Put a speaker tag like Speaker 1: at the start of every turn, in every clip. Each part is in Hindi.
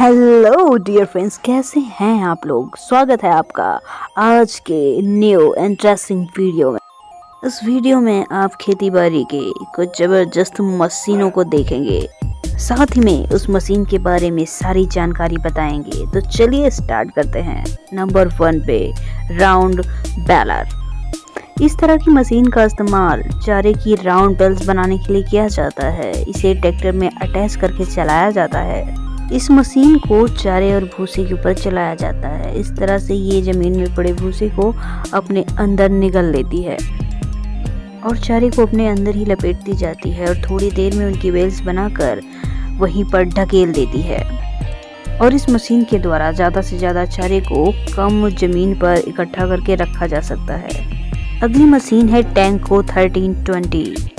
Speaker 1: हेलो डियर फ्रेंड्स, कैसे हैं आप लोग। स्वागत है आपका आज के न्यू इंटरेस्टिंग वीडियो में। इस वीडियो में आप खेती बाड़ी के कुछ ज़बरदस्त मशीनों को देखेंगे, साथ ही में उस मशीन के बारे में सारी जानकारी बताएंगे। तो चलिए स्टार्ट करते हैं। नंबर 1 पे राउंड बेलर। इस तरह की मशीन का इस्तेमाल चारे की राउंड बेल्स बनाने के लिए किया जाता है। इसे ट्रैक्टर में अटैच करके चलाया जाता है। इस मशीन को चारे और भूसे के ऊपर चलाया जाता है। इस तरह से ये जमीन में पड़े भूसे को अपने अंदर निगल लेती है और चारे को अपने अंदर ही लपेटती जाती है और थोड़ी देर में उनकी बेल्स बनाकर वहीं पर ढकेल देती है। और इस मशीन के द्वारा ज़्यादा से ज़्यादा चारे को कम जमीन पर इकट्ठा करके रखा जा सकता है। अगली मशीन है टैंको 1320।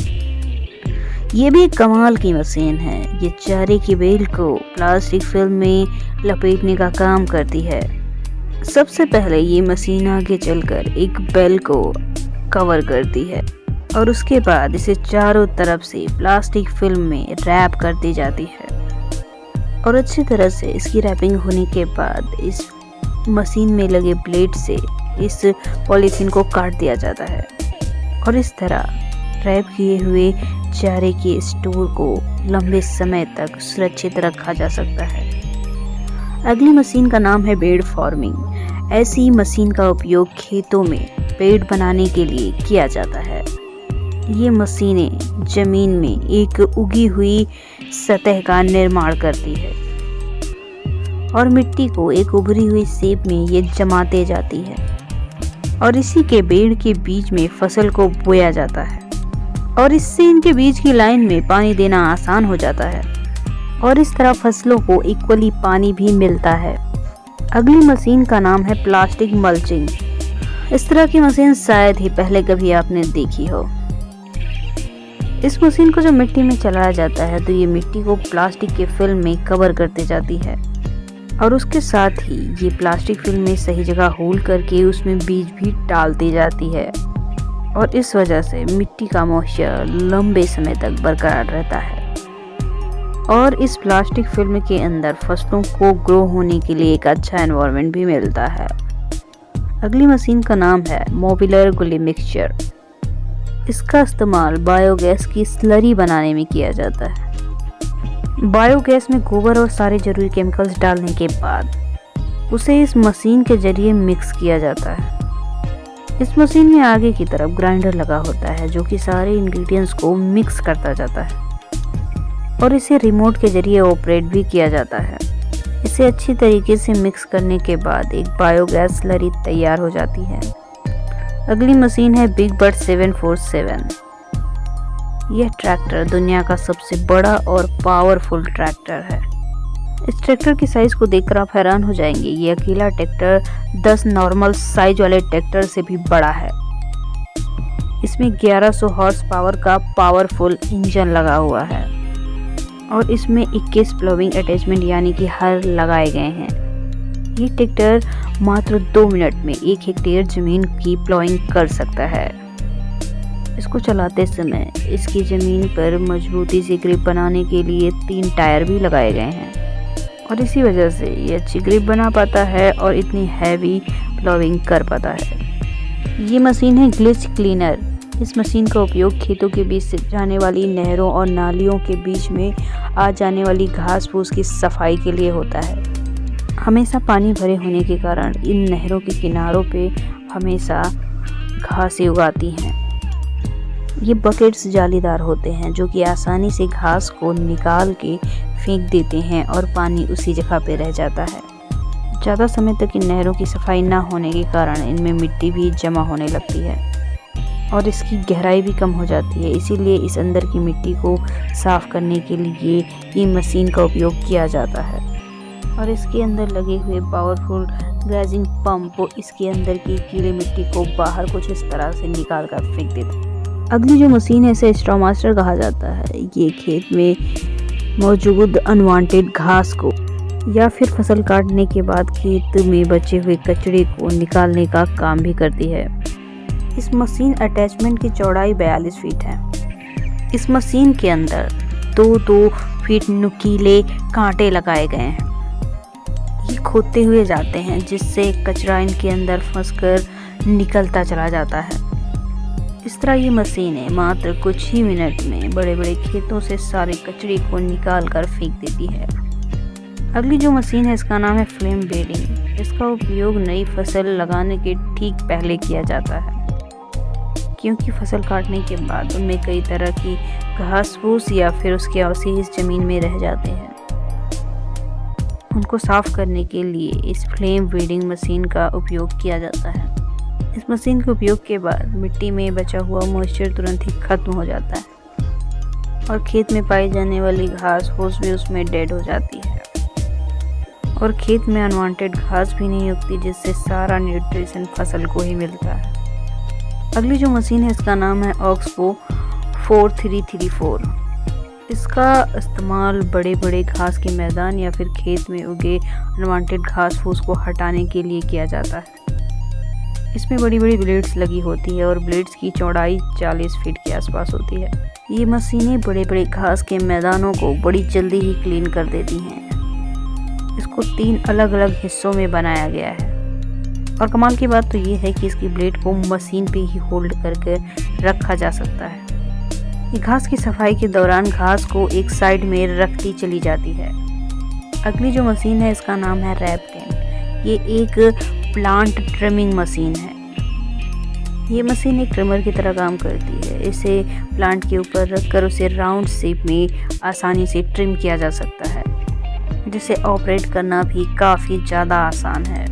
Speaker 1: ये भी एक कमाल की मशीन है। ये चारे की बेल को प्लास्टिक फिल्म में लपेटने का काम करती है। सबसे पहले ये मशीन आगे चलकर एक बेल को कवर करती है और उसके बाद इसे चारों तरफ से प्लास्टिक फिल्म में रैप कर दी जाती है। और अच्छी तरह से इसकी रैपिंग होने के बाद इस मशीन में लगे ब्लेड से इस पॉलीथीन को काट दिया जाता है और इस तरह रैप किए हुए चारे के स्टोर को लंबे समय तक सुरक्षित रखा जा सकता है। अगली मशीन का नाम है बेड फार्मिंग। ऐसी मशीन का उपयोग खेतों में बेड बनाने के लिए किया जाता है। ये मशीनें जमीन में एक उगी हुई सतह का निर्माण करती है और मिट्टी को एक उभरी हुई शेप में ये जमाते जाती है और इसी के बेड के बीच में फसल को बोया जाता है और इससे इनके बीच की लाइन में पानी देना आसान हो जाता है और इस तरह फसलों को इक्वली पानी भी मिलता है। अगली मशीन का नाम है प्लास्टिक मल्चिंग। इस तरह की मशीन शायद ही पहले कभी आपने देखी हो। इस मशीन को जब मिट्टी में चलाया जाता है तो ये मिट्टी को प्लास्टिक के फिल्म में कवर करते जाती है और उसके साथ ही ये प्लास्टिक फिल्म में सही जगह होल करके उसमें बीज भी डालती जाती है और इस वजह से मिट्टी का मॉइस्चर लंबे समय तक बरकरार रहता है और इस प्लास्टिक फिल्म के अंदर फसलों को ग्रो होने के लिए एक अच्छा एनवायरनमेंट भी मिलता है। अगली मशीन का नाम है मोबिलर गुली मिक्सचर। इसका इस्तेमाल बायोगैस की स्लरी बनाने में किया जाता है। बायोगैस में गोबर और सारे जरूरी केमिकल्स डालने के बाद उसे इस मशीन के जरिए मिक्स किया जाता है। इस मशीन में आगे की तरफ ग्राइंडर लगा होता है जो कि सारे इंग्रेडिएंट्स को मिक्स करता जाता है और इसे रिमोट के जरिए ऑपरेट भी किया जाता है। इसे अच्छी तरीके से मिक्स करने के बाद एक बायोगैस स्लरी तैयार हो जाती है। अगली मशीन है बिग बर्ड 747। यह ट्रैक्टर दुनिया का सबसे बड़ा और पावरफुल ट्रैक्टर है। इस ट्रैक्टर की साइज को देखकर आप हैरान हो जाएंगे। ये अकेला ट्रैक्टर 10 नॉर्मल साइज वाले ट्रैक्टर से भी बड़ा है। इसमें 1100 हॉर्स पावर का पावरफुल इंजन लगा हुआ है और इसमें 21 प्लोविंग अटैचमेंट यानी कि हर लगाए गए हैं। ये ट्रैक्टर मात्र 2 मिनट में 1 हेक्टेयर जमीन की प्लोइंग कर सकता है। इसको चलाते समय इसकी जमीन पर मजबूती से ग्रिप बनाने के लिए 3 टायर भी लगाए गए हैं और इसी वजह से ये अच्छी ग्रिप बना पाता है और इतनी हैवी प्लोविंग कर पाता है। ये मशीन है ग्लिच क्लीनर। इस मशीन का उपयोग खेतों के बीच से जाने वाली नहरों और नालियों के बीच में आ जाने वाली घास फूस की सफाई के लिए होता है। हमेशा पानी भरे होने के कारण इन नहरों के किनारों पे हमेशा घासें उगाती हैं। ये बकेट्स जालीदार होते हैं जो कि आसानी से घास को निकाल के फेंक देते हैं और पानी उसी जगह पे रह जाता है। ज़्यादा समय तक इन नहरों की सफाई ना होने के कारण इनमें मिट्टी भी जमा होने लगती है और इसकी गहराई भी कम हो जाती है। इसीलिए इस अंदर की मिट्टी को साफ करने के लिए ये मशीन का उपयोग किया जाता है और इसके अंदर लगे हुए पावरफुल ग्रेजिंग पंप इसके अंदर की गीली मिट्टी को बाहर कुछ इस तरह से निकाल कर फेंक देते हैं। अगली जो मशीन है इसे स्ट्रॉ मास्टर कहा जाता है। ये खेत में मौजूद अनवांटेड घास को या फिर फसल काटने के बाद खेत में बचे हुए कचरे को निकालने का काम भी करती है। इस मशीन अटैचमेंट की चौड़ाई 42 फीट है। इस मशीन के अंदर 2-2 फीट नुकीले कांटे लगाए गए हैं ये खोदते हुए जाते हैं, जिससे कचरा इनके अंदर फंसकर निकलता चला जाता है। इस तरह ये मशीनें मात्र कुछ ही मिनट में बड़े बड़े खेतों से सारे कचरे को निकाल कर फेंक देती है। अगली जो मशीन है इसका नाम है फ्लेम बेडिंग। इसका उपयोग नई फसल लगाने के ठीक पहले किया जाता है, क्योंकि फसल काटने के बाद उनमें कई तरह की घास फूस या फिर उसके अवशेष जमीन में रह जाते हैं। उनको साफ करने के लिए इस फ्लेम बेडिंग मशीन का उपयोग किया जाता है। इस मशीन के उपयोग के बाद मिट्टी में बचा हुआ मॉइस्चर तुरंत ही खत्म हो जाता है और खेत में पाई जाने वाली घास फूस भी उसमें डेड हो जाती है और खेत में अनवांटेड घास भी नहीं उगती, जिससे सारा न्यूट्रिशन फसल को ही मिलता है। अगली जो मशीन है इसका नाम है ऑक्सबो 4334। इसका इस्तेमाल बड़े बड़े घास के मैदान या फिर खेत में उगे अनवांटेड घास फूस को हटाने के लिए किया जाता है। इसमें बड़ी बड़ी ब्लेड्स लगी होती है और ब्लेड्स की चौड़ाई 40 फीट के आसपास होती है। ये मशीनें बड़े बड़े घास के मैदानों को बड़ी जल्दी ही क्लीन कर देती हैं। इसको 3 अलग अलग हिस्सों में बनाया गया है और कमाल की बात तो ये है कि इसकी ब्लेड को मशीन पे ही होल्ड करके रखा जा सकता है। ये घास की सफाई के दौरान घास को एक साइड में रखती चली जाती है। अगली जो मशीन है इसका नाम है रैप टेन। ये एक प्लांट ट्रिमिंग मशीन है। ये मशीन एक ट्रिमर की तरह काम करती है। इसे प्लांट के ऊपर रखकर उसे राउंड शेप में आसानी से ट्रिम किया जा सकता है, जिसे ऑपरेट करना भी काफ़ी ज़्यादा आसान है।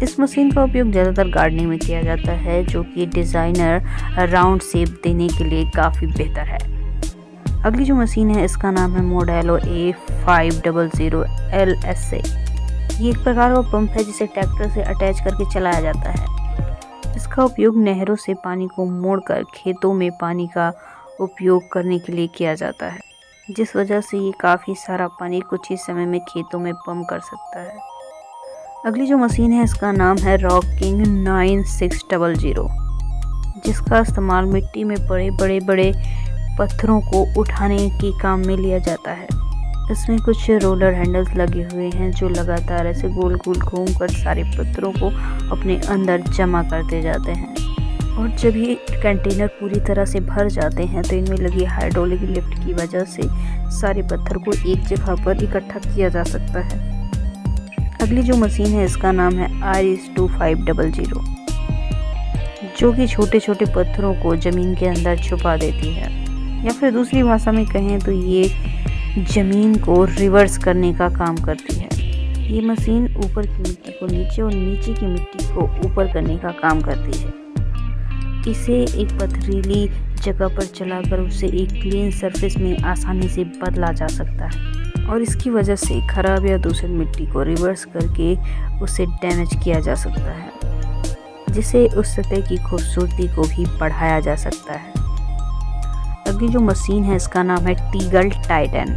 Speaker 1: इस मशीन का उपयोग ज़्यादातर गार्डनिंग में किया जाता है, जो कि डिज़ाइनर राउंड शेप देने के लिए काफ़ी बेहतर है। अगली जो मशीन है इसका नाम है मोडेलो A500 LSA। ये एक प्रकार का पंप है जिसे ट्रैक्टर से अटैच करके चलाया जाता है। इसका उपयोग नहरों से पानी को मोड़कर खेतों में पानी का उपयोग करने के लिए किया जाता है, जिस वजह से ये काफ़ी सारा पानी कुछ ही समय में खेतों में पंप कर सकता है। अगली जो मशीन है इसका नाम है रॉक किंग 9600, जिसका इस्तेमाल मिट्टी में बड़े बड़े पत्थरों को उठाने के काम में लिया जाता है। इसमें कुछ रोलर हैंडल्स लगे हुए हैं जो लगातार ऐसे गोल गोल घूमकर सारे पत्थरों को अपने अंदर जमा करते जाते हैं और जब ये कंटेनर पूरी तरह से भर जाते हैं तो इनमें लगी हाइड्रोलिक लिफ्ट की वजह से सारे पत्थर को एक जगह पर इकट्ठा किया जा सकता है। अगली जो मशीन है इसका नाम है RS2500, जो कि छोटे छोटे पत्थरों को ज़मीन के अंदर छुपा देती है, या फिर दूसरी भाषा में कहें तो ये ज़मीन को रिवर्स करने का काम करती है। ये मशीन ऊपर की मिट्टी को नीचे और नीचे की मिट्टी को ऊपर करने का काम करती है। इसे एक पथरीली जगह पर चलाकर उसे एक क्लीन सरफेस में आसानी से बदला जा सकता है और इसकी वजह से खराब या दूषित मिट्टी को रिवर्स करके उसे डैमेज किया जा सकता है, जिससे उस सतह की खूबसूरती को भी बढ़ाया जा सकता है। अगली जो मशीन है इसका नाम है टीगल टाइटन।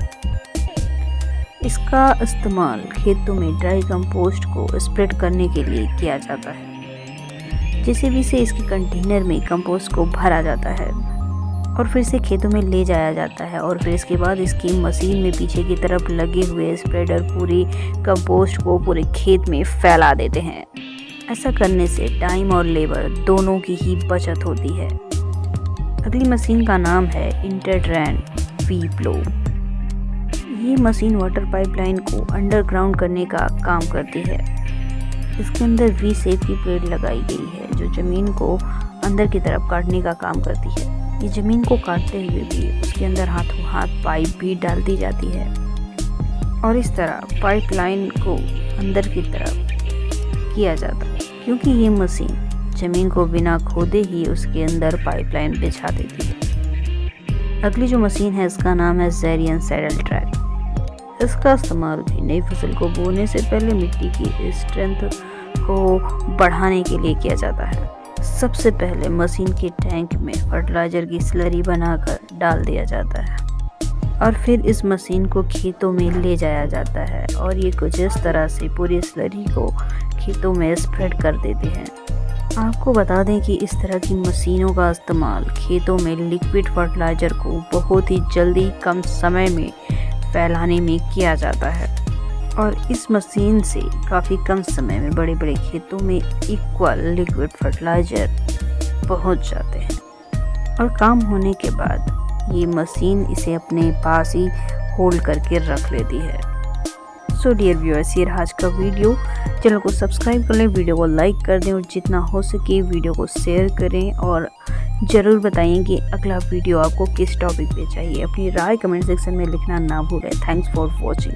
Speaker 1: इसका इस्तेमाल खेतों में ड्राई कंपोस्ट को स्प्रेड करने के लिए किया जाता है। जेसीबी से इसके कंटेनर में कंपोस्ट को भरा जाता है और फिर से खेतों में ले जाया जाता है और फिर इसके बाद इसकी मशीन में पीछे की तरफ लगे हुए स्प्रेडर पूरी कंपोस्ट को पूरे खेत में फैला देते हैं। ऐसा करने से टाइम और लेबर दोनों की ही बचत होती है। अगली मशीन का नाम है इंटरड्रेन V-Plow। ये मशीन वाटर पाइपलाइन को अंडरग्राउंड करने का काम करती है। इसके अंदर V शेप की प्लेट लगाई गई है जो ज़मीन को अंदर की तरफ काटने का काम करती है। ये ज़मीन को काटते हुए भी उसके अंदर हाथों हाथ पाइप भी डाल दी जाती है और इस तरह पाइपलाइन को अंदर की तरफ किया जाता है, क्योंकि ये मशीन ज़मीन को बिना खोदे ही उसके अंदर पाइपलाइन बिछा देती है। अगली जो मशीन है इसका नाम है ज़ेरियन सैडल ट्रैक। इसका इस्तेमाल भी नई फसल को बोने से पहले मिट्टी की स्ट्रेंथ को बढ़ाने के लिए किया जाता है। सबसे पहले मशीन के टैंक में फर्टिलाइज़र की स्लरी बनाकर डाल दिया जाता है और फिर इस मशीन को खेतों में ले जाया जाता है और ये कुछ इस तरह से पूरी स्लरी को खेतों में स्प्रेड कर देते हैं। आपको बता दें कि इस तरह की मशीनों का इस्तेमाल खेतों में लिक्विड फर्टिलाइज़र को बहुत ही जल्दी कम समय में फैलाने में किया जाता है। और इस मशीन से काफ़ी कम समय में बड़े बड़े खेतों में इक्वल लिक्विड फर्टिलाइज़र पहुंच जाते हैं। और काम होने के बाद ये मशीन इसे अपने पास ही होल्ड करके रख लेती है। सो डियर व्यूअर्स, ये रहा आज का वीडियो। चैनल को सब्सक्राइब कर लें, वीडियो को लाइक कर दें और जितना हो सके वीडियो को शेयर करें और ज़रूर बताइए कि अगला वीडियो आपको किस टॉपिक पे चाहिए। अपनी राय कमेंट सेक्शन में लिखना ना भूलें। Thanks for watching.